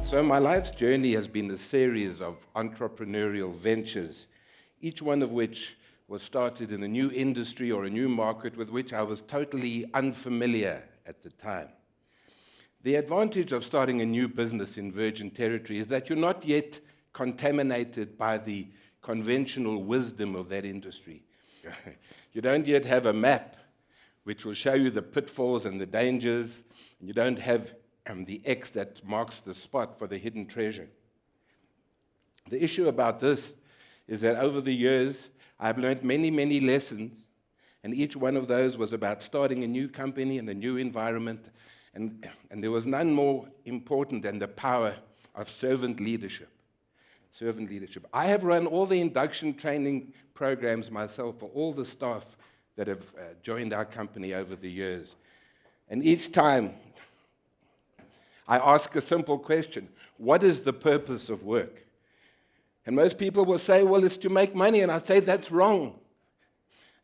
So my life's journey has been a series of entrepreneurial ventures, each one of which was started in a new industry or a new market with which I was totally unfamiliar at the time. The advantage of starting a new business in virgin territory is that you're not yet contaminated by the conventional wisdom of that industry. You don't yet have a map which will show you the pitfalls and the dangers, and you don't have the X that marks the spot for the hidden treasure. The issue about this is that over the years, I've learned many, many lessons, and each one of those was about starting a new company in a new environment, and there was none more important than the power of servant leadership. Servant leadership. I have run all the induction training programs myself for all the staff that have joined our company over the years. And each time, I ask a simple question: what is the purpose of work? And most people will say, well, it's to make money, and I say that's wrong.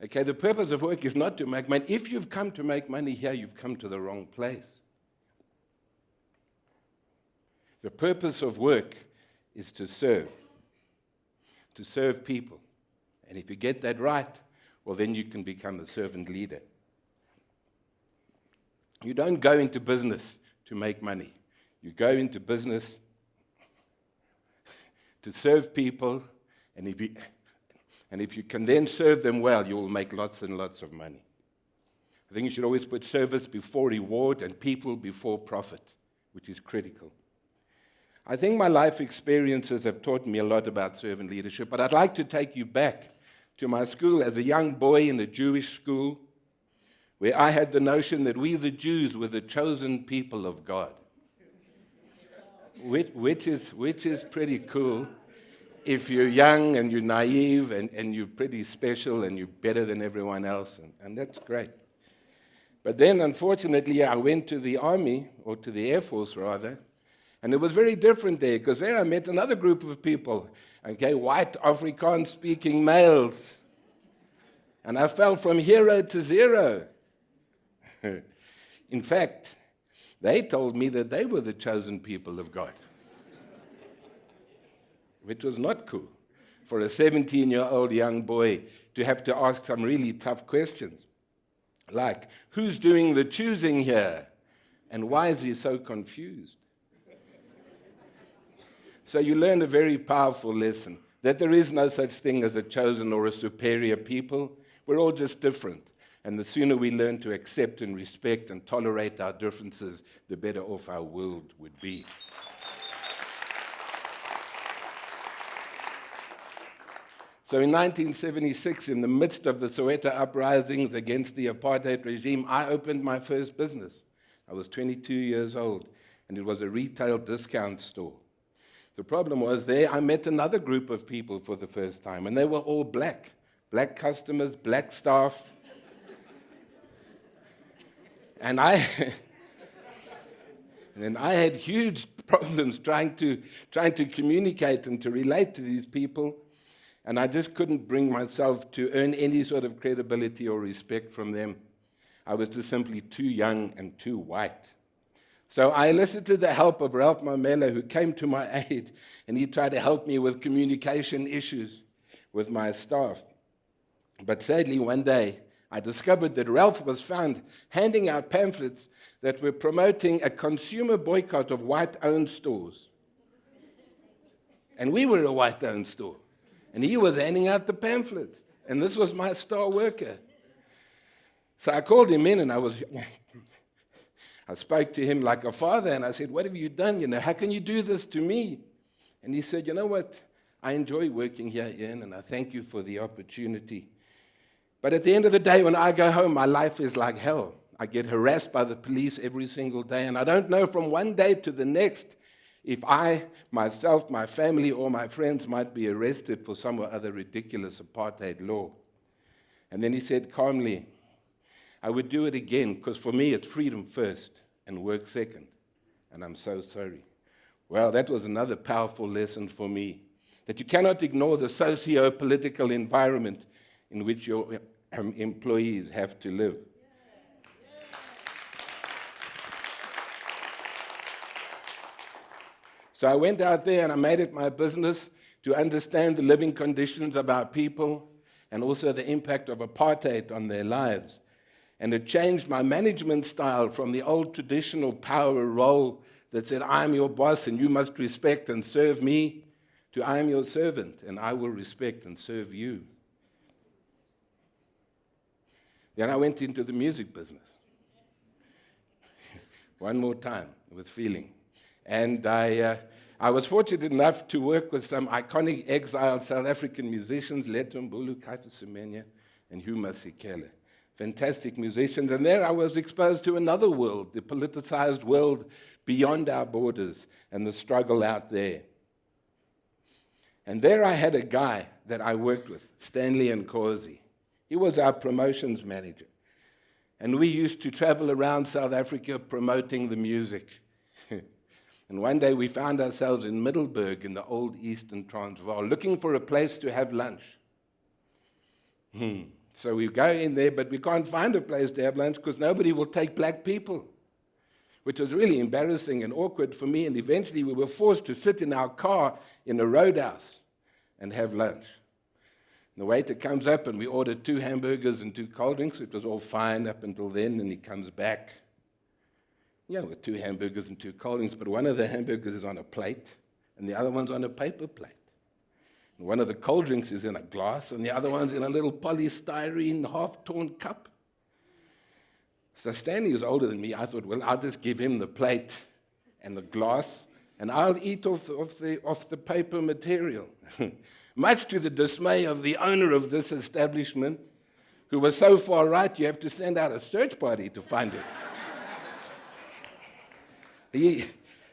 Okay, the purpose of work is not to make money. If you've come to make money here, you've come to the wrong place. The purpose of work is to serve people. And if you get that right, well, then you can become a servant leader. You don't go into business to make money. You go into business to serve people, and if you can then serve them well, you will make lots and lots of money. I think you should always put service before reward and people before profit, which is critical. I think my life experiences have taught me a lot about servant leadership, but I'd like to take you back to my school as a young boy in a Jewish school, where I had the notion that we, the Jews, were the chosen people of God, which is pretty cool if you're young and you're naive and you're pretty special and you're better than everyone else, and that's great. But then, unfortunately, I went to the Army, or to the Air Force, rather, and it was very different there, because there I met another group of people, okay, white Afrikaans-speaking males, and I fell from hero to zero. In fact, they told me that they were the chosen people of God, which was not cool for a 17-year-old young boy to have to ask some really tough questions, like, who's doing the choosing here, and why is he so confused? So you learn a very powerful lesson, that there is no such thing as a chosen or a superior people. We're all just different. And the sooner we learn to accept and respect and tolerate our differences, the better off our world would be. So in 1976, in the midst of the Soweto uprisings against the apartheid regime, I opened my first business. I was 22 years old, and it was a retail discount store. The problem was there I met another group of people for the first time, and they were all black. Black customers, black staff. And then I had huge problems trying to communicate and to relate to these people, and I just couldn't bring myself to earn any sort of credibility or respect from them. I was just simply too young and too white. So I enlisted the help of Ralph Mamela, who came to my aid, and he tried to help me with communication issues with my staff. But sadly, one day, I discovered that Ralph was found handing out pamphlets that were promoting a consumer boycott of white-owned stores. And we were a white-owned store. And he was handing out the pamphlets. And this was my star worker. So I called him in, and I spoke to him like a father, and I said, what have you done? How can you do this to me? And he said, you know what? I enjoy working here, Ian, and I thank you for the opportunity. But at the end of the day, when I go home, my life is like hell. I get harassed by the police every single day, and I don't know from one day to the next if I, myself, my family, or my friends might be arrested for some or other ridiculous apartheid law. And then he said calmly, I would do it again, because for me it's freedom first and work second, and I'm so sorry. Well, that was another powerful lesson for me, that you cannot ignore the socio-political environment in which your employees have to live. So I went out there and I made it my business to understand the living conditions of our people and also the impact of apartheid on their lives. And it changed my management style from the old traditional power role that said, I'm your boss and you must respect and serve me, to I am your servant and I will respect and serve you. Then I went into the music business. One more time, with feeling. And I was fortunate enough to work with some iconic exiled South African musicians, Leto Mbulu, Kaifa Semenya, and Hugh Masekela. Fantastic musicians. And there I was exposed to another world, the politicized world beyond our borders and the struggle out there. And there I had a guy that I worked with, Stanley Nkosi. He was our promotions manager. And we used to travel around South Africa promoting the music. And one day we found ourselves in Middelburg in the old Eastern Transvaal, looking for a place to have lunch. So we go in there, but we can't find a place to have lunch because nobody will take black people, which was really embarrassing and awkward for me. And eventually we were forced to sit in our car in a roadhouse and have lunch. And the waiter comes up and we ordered 2 hamburgers and 2 cold drinks. It was all fine up until then, and he comes back. Yeah, with 2 hamburgers and 2 cold drinks, but one of the hamburgers is on a plate and the other one's on a paper plate. And one of the cold drinks is in a glass and the other one's in a little polystyrene half-torn cup. So Stanley was older than me. I thought, well, I'll just give him the plate and the glass and I'll eat off the paper material. Much to the dismay of the owner of this establishment, who was so far right you have to send out a search party to find him.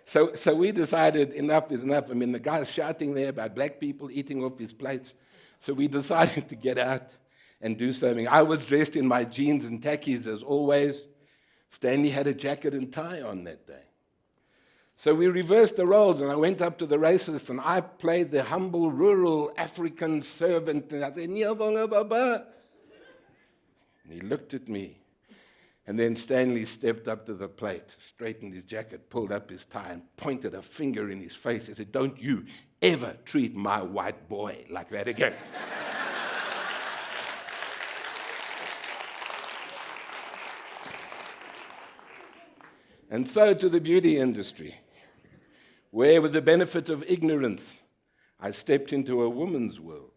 So we decided enough is enough. I mean, the guy's shouting there about black people eating off his plates. So we decided to get out and do something. I was dressed in my jeans and tackies as always. Stanley had a jacket and tie on that day. So we reversed the roles, and I went up to the racists, and I played the humble, rural African servant, and I said, "Nyabonga Baba." And he looked at me. And then Stanley stepped up to the plate, straightened his jacket, pulled up his tie, and pointed a finger in his face. He said, "Don't you ever treat my white boy like that again." And so to the beauty industry, where with the benefit of ignorance, I stepped into a woman's world,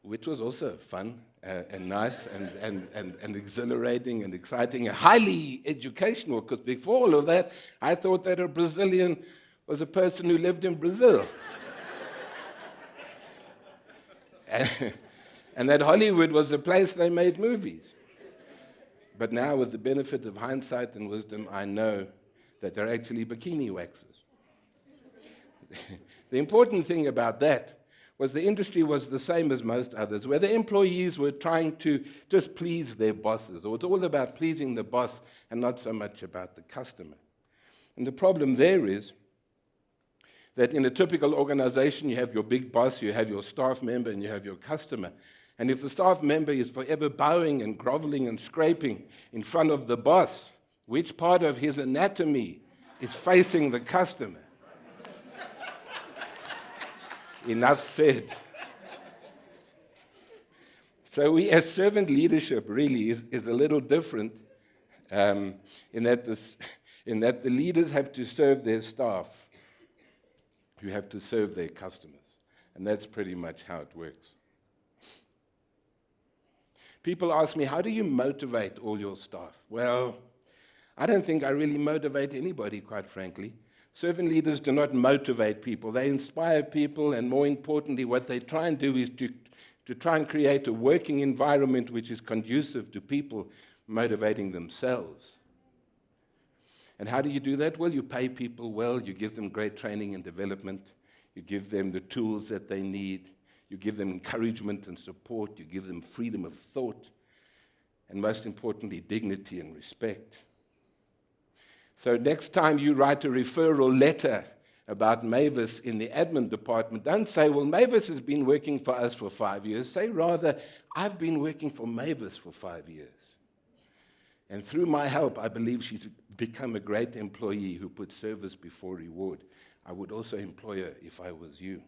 which was also fun and nice and exhilarating and exciting and highly educational, because before all of that, I thought that a Brazilian was a person who lived in Brazil. And that Hollywood was the place they made movies. But now, with the benefit of hindsight and wisdom, I know that they're actually bikini waxers. The important thing about that was the industry was the same as most others, where the employees were trying to just please their bosses. It was all about pleasing the boss and not so much about the customer. And the problem there is that in a typical organization, you have your big boss, you have your staff member, and you have your customer. And if the staff member is forever bowing and groveling and scraping in front of the boss, which part of his anatomy is facing the customer? Enough said. So we, as servant leadership, really is a little different in that the leaders have to serve their staff, who have to serve their customers. And that's pretty much how it works. People ask me, how do you motivate all your staff? Well, I don't think I really motivate anybody, quite frankly. Servant leaders do not motivate people. They inspire people, and more importantly, what they try and do is to try and create a working environment which is conducive to people motivating themselves. And how do you do that? Well, you pay people well, you give them great training and development, you give them the tools that they need, you give them encouragement and support, you give them freedom of thought, and most importantly, dignity and respect. So next time you write a referral letter about Mavis in the admin department, don't say, well, Mavis has been working for us for 5 years. Say rather, I've been working for Mavis for 5 years. And through my help, I believe she's become a great employee who puts service before reward. I would also employ her if I was you.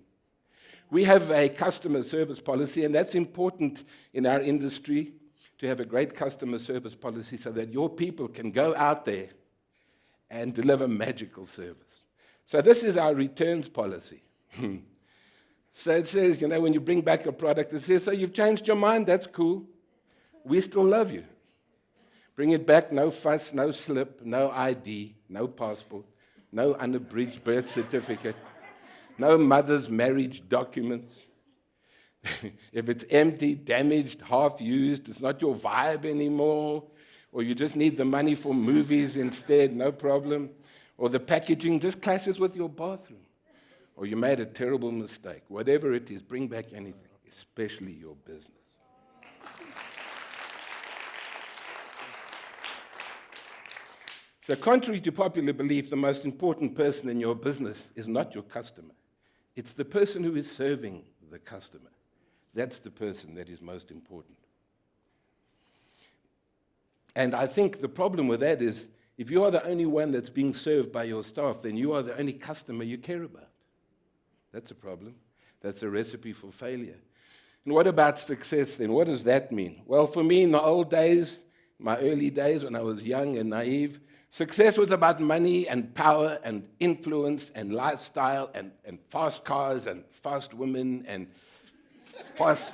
We have a customer service policy, and that's important in our industry, to have a great customer service policy so that your people can go out there and deliver magical service. So this is our returns policy. So it says, when you bring back a product, it says, so you've changed your mind, that's cool. We still love you. Bring it back, no fuss, no slip, no ID, no passport, no unabridged birth certificate, no mother's marriage documents. If it's empty, damaged, half-used, it's not your vibe anymore, or you just need the money for movies instead, no problem. Or the packaging just clashes with your bathroom. Or you made a terrible mistake. Whatever it is, bring back anything, especially your business. So contrary to popular belief, the most important person in your business is not your customer. It's the person who is serving the customer. That's the person that is most important. And I think the problem with that is, if you are the only one that's being served by your staff, then you are the only customer you care about. That's a problem. That's a recipe for failure. And what about success then? What does that mean? Well, for me, in the old days, my early days when I was young and naive, success was about money and power and influence and lifestyle and fast cars and fast women and fast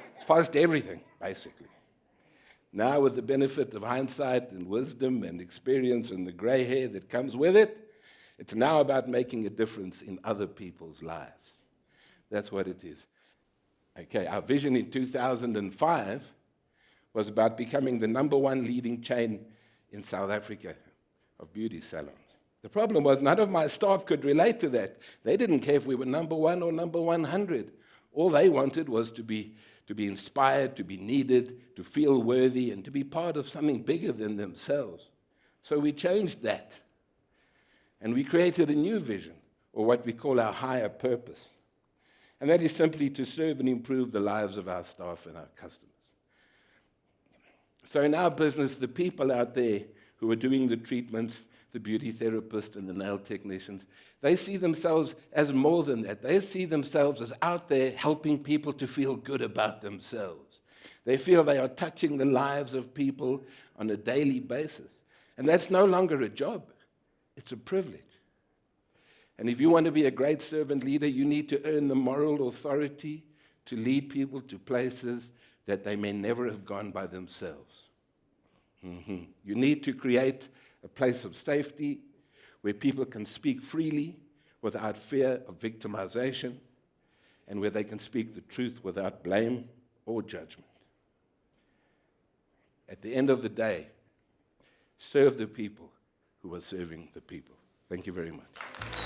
everything, basically. Now, with the benefit of hindsight and wisdom and experience and the gray hair that comes with it, it's now about making a difference in other people's lives. That's what it is. Okay, our vision in 2005 was about becoming the #1 leading chain in South Africa of beauty salons. The problem was none of my staff could relate to that. They didn't care if we were #1 or #100. All they wanted was to be inspired, to be needed, to feel worthy, and to be part of something bigger than themselves. So we changed that. And we created a new vision, or what we call our higher purpose. And that is simply to serve and improve the lives of our staff and our customers. So in our business, the people out there who are doing the treatments, the beauty therapists and the nail technicians, they see themselves as more than that. They see themselves as out there helping people to feel good about themselves. They feel they are touching the lives of people on a daily basis. And that's no longer a job. It's a privilege. And if you want to be a great servant leader, you need to earn the moral authority to lead people to places that they may never have gone by themselves. You need to create a place of safety where people can speak freely without fear of victimization and where they can speak the truth without blame or judgment. At the end of the day, serve the people who are serving the people. Thank you very much.